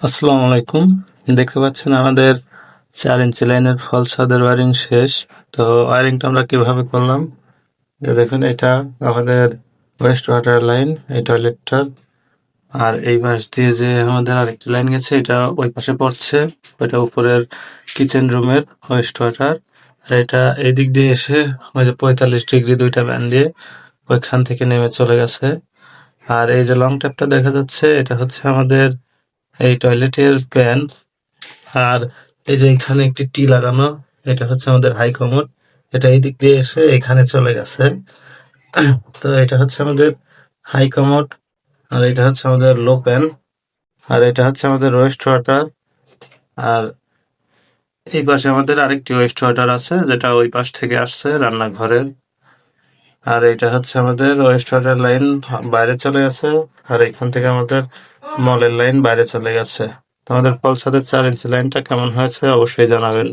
আসসালামু আলাইকুম। দেখতে পাচ্ছেন আমাদের 4 ইঞ্চি লাইনের ফল ছাদের ওয়ারিং শেষ। তো ওয়ারিংটা আমরা কিভাবে করলাম? দেখুন এটা আমাদের ওয়েস্ট ওয়াটার লাইন, এই টয়লেটটা। আর এই পাশ দিয়ে যে আমাদের আরেকটি লাইন গেছে এটা ওই পাশে পড়ছে। ওইটা উপরের কিচেন রুমের ওয়েস্ট ওয়াটার। আর এটা এই দিক দিয়ে এসে ওই যে 45 ডিগ্রি দুইটা ব্যান্ড দিয়ে ওইখান থেকে নেমে চলে গেছে। আর এই যে লং ট্যাপটা দেখা যাচ্ছে এটা হচ্ছে আমাদের এই টয়লেটের প্যান। আর এই যে এখানে একটি টি লাগানো, এটা হচ্ছে আমাদের হাই কমোড। এটা এই দিক দিয়ে এসে এখানে চলে গেছে। তো এটা হচ্ছে আমাদের হাই কমোড, আর এটা হচ্ছে আমাদের লো প্যান, আর এটা হচ্ছে আমাদের ওয়েস্ট ওয়াটার। আর এই পাশে আমাদের আরেকটি ওয়েস্ট ওয়াটার আছে যেটা ওই পাশ থেকে আসছে রান্নাঘরের। আর এটা হচ্ছে আমাদের ওয়েস্ট ওয়াটার লাইন বাইরে চলে গেছে, আর এখান থেকে আমাদের মলের লাইন বাইরে চলে গেছে। তো আমাদের পলসাদের 4 ইঞ্চি লাইনটা কেমন হয়েছে অবশ্যই জানাবেন।